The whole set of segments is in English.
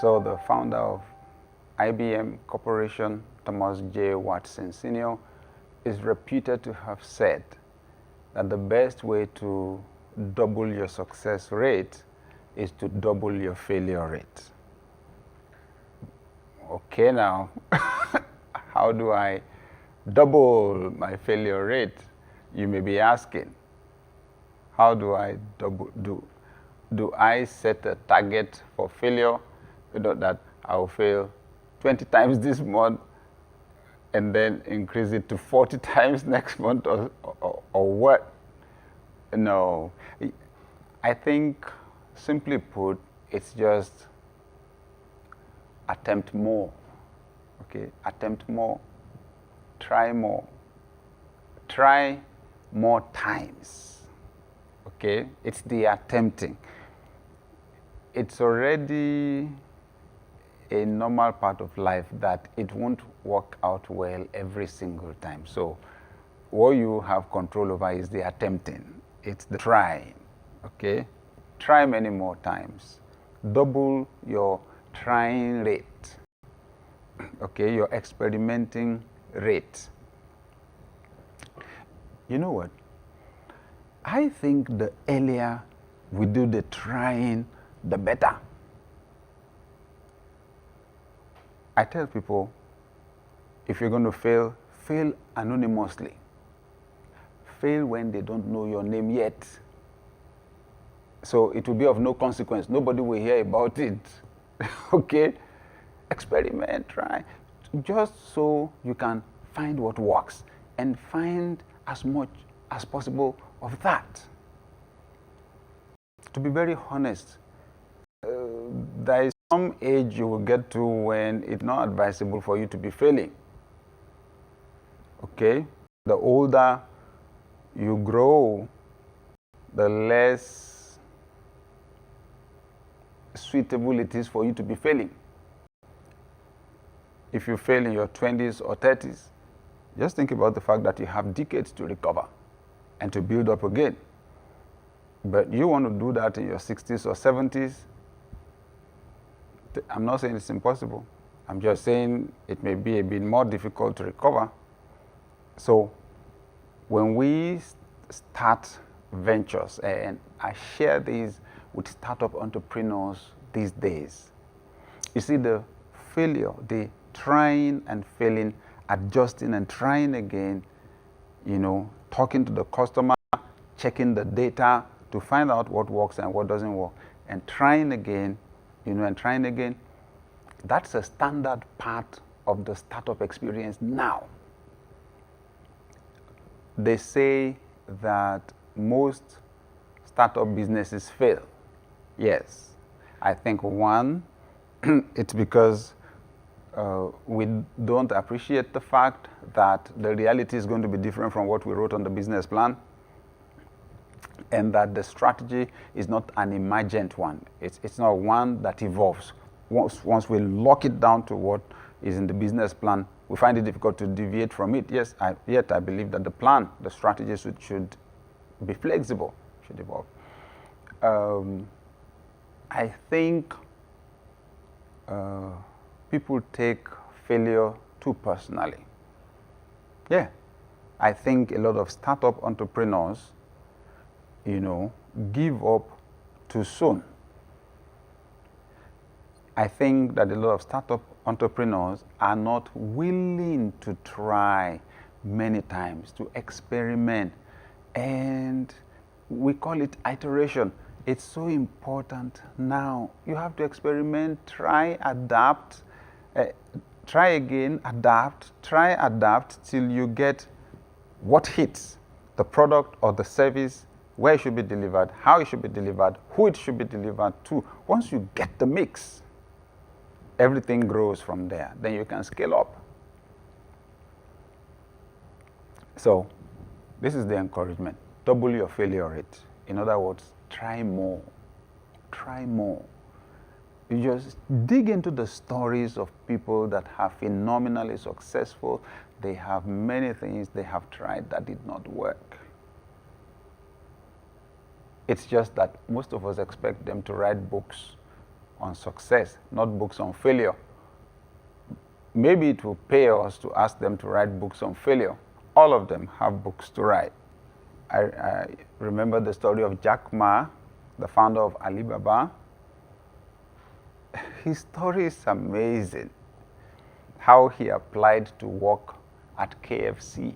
So the founder of IBM Corporation, Thomas J. Watson Sr., is reputed to have said that the best way to double your success rate is to double your failure rate. Okay, now, how do I double my failure rate? You may be asking. How do I do I set a target for failure, that I will fail 20 times this month and then increase it to 40 times next month, or what? No. I think, simply put, it's just attempt more. Okay? Attempt more. Try more. Try more times. Okay? It's the attempting. It's already a normal part of life that it won't work out well every single time. So what you have control over is the attempting. It's the trying. Okay? Try many more times. Double your trying rate. Okay? Your experimenting rate. You know what? I think the earlier we do the trying, the better. I tell people, if you're going to fail, fail anonymously. Fail when they don't know your name yet. So it will be of no consequence. Nobody will hear about it. Okay? Experiment, try. Just so you can find what works and find as much as possible of that. To be very honest, there is some age you will get to when it's not advisable for you to be failing. Okay? The older you grow, the less suitable it is for you to be failing. If you fail in your 20s or 30s, just think about the fact that you have decades to recover and to build up again. But you want to do that in your 60s or 70s, I'm not saying it's impossible. I'm just saying it may be a bit more difficult to recover. So when we start ventures, and I share these with startup entrepreneurs these days, you see the failure, the trying and failing, adjusting and trying again, talking to the customer, checking the data to find out what works and what doesn't work, and trying again, and trying again. That's a standard part of the startup experience now. They say that most startup businesses fail. Yes. I think one, it's because we don't appreciate the fact that the reality is going to be different from what we wrote on the business plan, and that the strategy is not an emergent one. It's not one that evolves. Once we lock it down to what is in the business plan, we find it difficult to deviate from it. Yes, yet I believe that the strategy should be flexible, should evolve. I think people take failure too personally. Yeah, I think a lot of startup entrepreneurs, give up too soon. I think that a lot of startup entrepreneurs are not willing to try many times, to experiment, and we call it iteration. It's so important now. You have to experiment, try, adapt, try again, adapt, try, adapt till you get what hits, the product or the service, where it should be delivered, how it should be delivered, who it should be delivered to. Once you get the mix, everything grows from there. Then you can scale up. So this is the encouragement. Double your failure rate. In other words, try more. Try more. You just dig into the stories of people that have phenomenally successful. They have many things they have tried that did not work. It's just that most of us expect them to write books on success, not books on failure. Maybe it will pay us to ask them to write books on failure. All of them have books to write. I remember the story of Jack Ma, the founder of Alibaba. His story is amazing. How he applied to work at KFC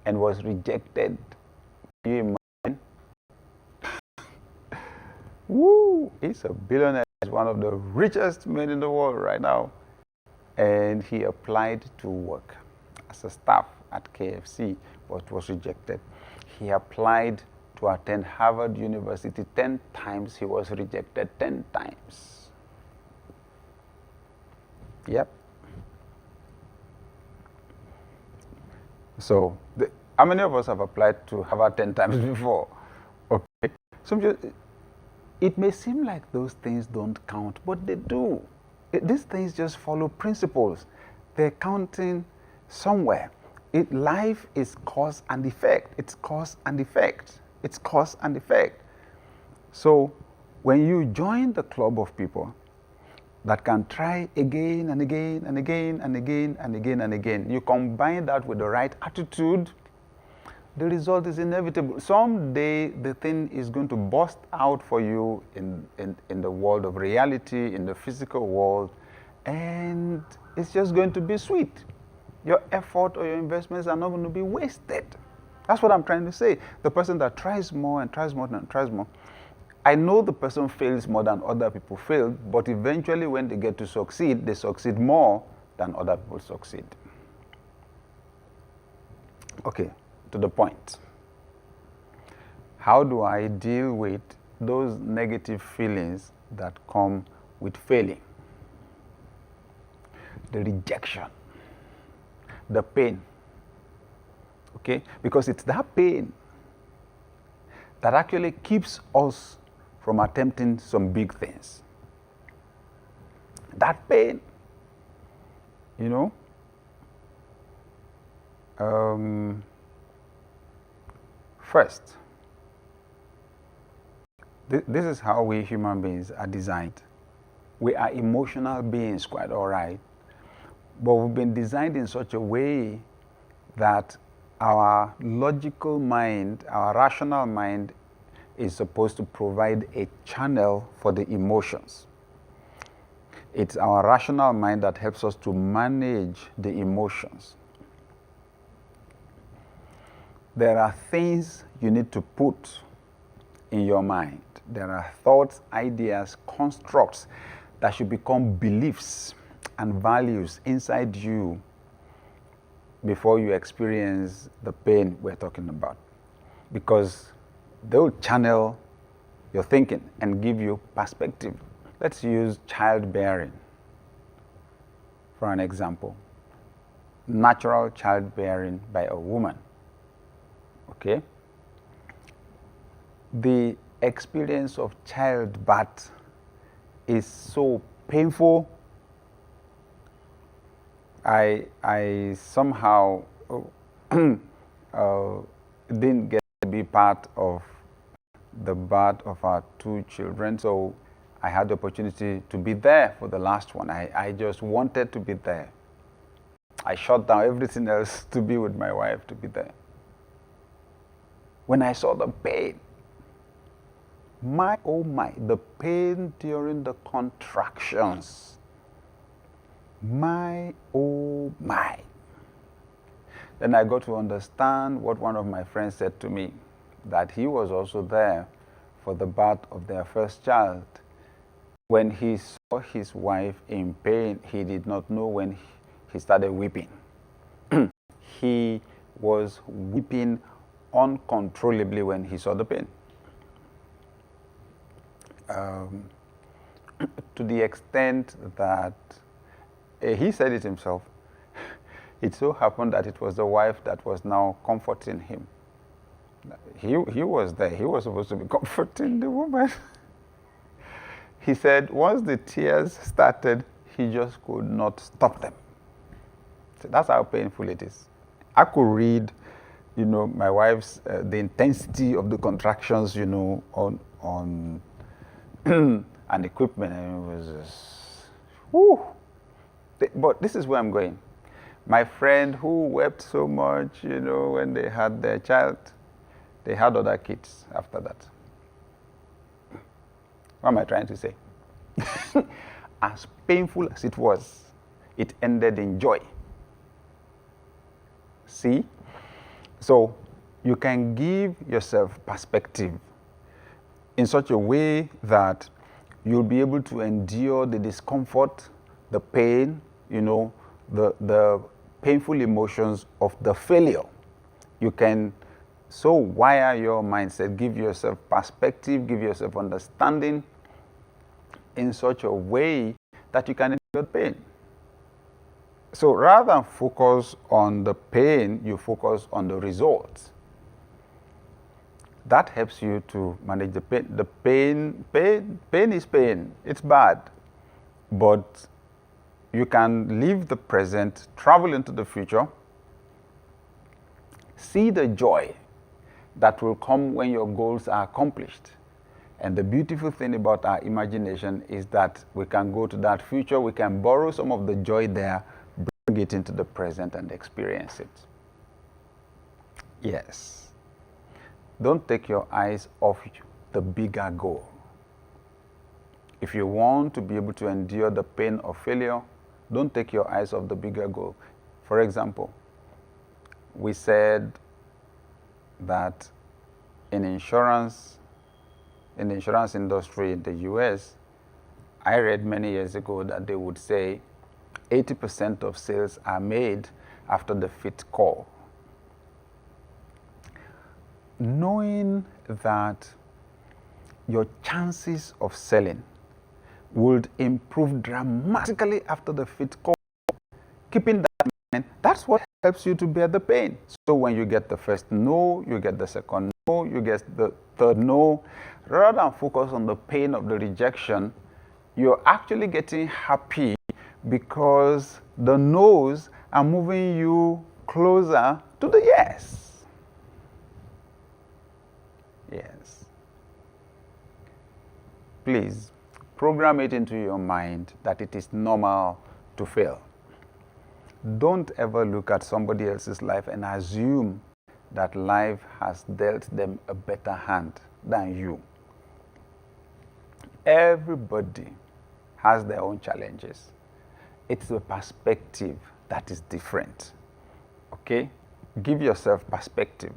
and was rejected. Can you imagine? Woo! He's a billionaire. He's one of the richest men in the world right now. And he applied to work as a staff at KFC, but was rejected. He applied to attend Harvard University 10 times. He was rejected 10 times. Yep. So, how many of us have applied to Harvard 10 times before? Okay. So it may seem like those things don't count, but they do. These things just follow principles. They're counting somewhere. Life is cause and effect. It's cause and effect. It's cause and effect. So when you join the club of people that can try again and again and again and again and again and again, you combine that with the right attitude, the result is inevitable. Someday the thing is going to burst out for you in the world of reality, in the physical world, and it's just going to be sweet. Your effort or your investments are not going to be wasted. That's what I'm trying to say. The person that tries more and tries more and tries more, I know the person fails more than other people fail, but eventually when they get to succeed, they succeed more than other people succeed. Okay. To the point. How do I deal with those negative feelings that come with failing? The rejection, the pain. Okay? Because it's that pain that actually keeps us from attempting some big things. That pain, you know, first, this is how we human beings are designed. We are emotional beings, quite all right, but we've been designed in such a way that our logical mind, our rational mind, is supposed to provide a channel for the emotions. It's our rational mind that helps us to manage the emotions. There are things you need to put in your mind. There are thoughts, ideas, constructs that should become beliefs and values inside you before you experience the pain we're talking about. Because they'll channel your thinking and give you perspective. Let's use childbearing for an example. Natural childbearing by a woman. Okay? The experience of childbirth is so painful. I somehow didn't get to be part of the birth of our 2 children, so I had the opportunity to be there for the last one. I just wanted to be there. I shut down everything else to be with my wife, to be there. When I saw the pain, my, oh my, the pain during the contractions, my, oh my. Then I got to understand what one of my friends said to me, that he was also there for the birth of their first child. When he saw his wife in pain, he did not know when he started weeping. He was weeping uncontrollably when he saw the pain. To the extent that he said it himself, it so happened that it was the wife that was now comforting him. He was there. He was supposed to be comforting the woman. He said once the tears started, he just could not stop them. So that's how painful it is. I could read, you know, my wife's, the intensity of the contractions, you know, on and equipment, and it was just, whew. But this is where I'm going. My friend who wept so much, when they had their child, they had other kids after that. What am I trying to say? As painful as it was, it ended in joy. See? So you can give yourself perspective in such a way that you'll be able to endure the discomfort, the pain, the painful emotions of the failure. You can so wire your mindset, give yourself perspective, give yourself understanding in such a way that you can endure pain. So rather than focus on the pain, you focus on the results. That helps you to manage the pain. The pain is pain. It's bad. But you can live the present, travel into the future, see the joy that will come when your goals are accomplished. And the beautiful thing about our imagination is that we can go to that future, we can borrow some of the joy there, bring it into the present and experience it. Yes. Don't take your eyes off the bigger goal. If you want to be able to endure the pain of failure, don't take your eyes off the bigger goal. For example, we said that in the insurance industry in the US, I read many years ago that they would say 80% of sales are made after the fifth call. Knowing that your chances of selling would improve dramatically after the fifth call, keeping that in mind, that's what helps you to bear the pain. So when you get the first no, you get the second no, you get the third no, rather than focus on the pain of the rejection, you're actually getting happy because the no's are moving you closer to the yes. Yes. Please, program it into your mind that it is normal to fail. Don't ever look at somebody else's life and assume that life has dealt them a better hand than you. Everybody has their own challenges. It's the perspective that is different. Okay? Give yourself perspective.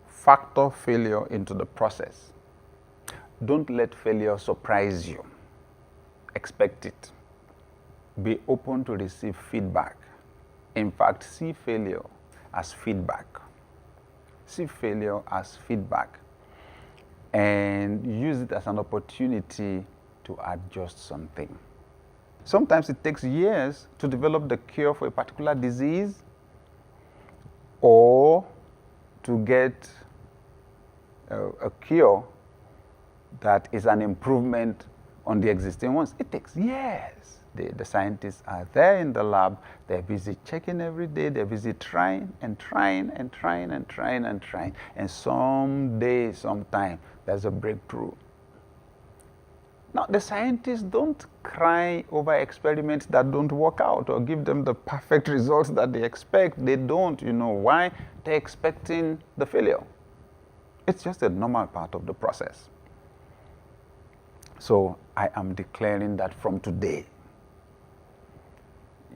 Factor failure into the process. Don't let failure surprise you. Expect it. Be open to receive feedback. In fact, see failure as feedback. See failure as feedback. And use it as an opportunity to adjust something. Sometimes it takes years to develop the cure for a particular disease or to get a cure that is an improvement on the existing ones. It takes years. The scientists are there in the lab. They're busy checking every day. They're busy trying and trying and trying and trying and trying. And someday, sometime, there's a breakthrough. Now, the scientists don't cry over experiments that don't work out or give them the perfect results that they expect. They don't. You know why? They're expecting the failure. It's just a normal part of the process. So I am declaring that from today,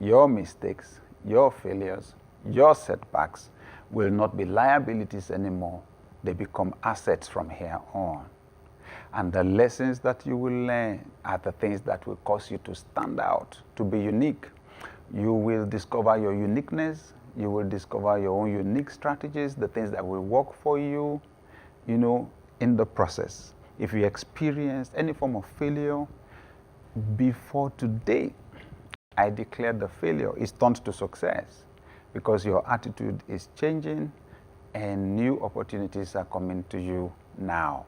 your mistakes, your failures, your setbacks will not be liabilities anymore. They become assets from here on. And the lessons that you will learn are the things that will cause you to stand out, to be unique. You will discover your uniqueness. You will discover your own unique strategies, the things that will work for you, in the process. If you experience any form of failure before today, I declare the failure is turned to success because your attitude is changing and new opportunities are coming to you now.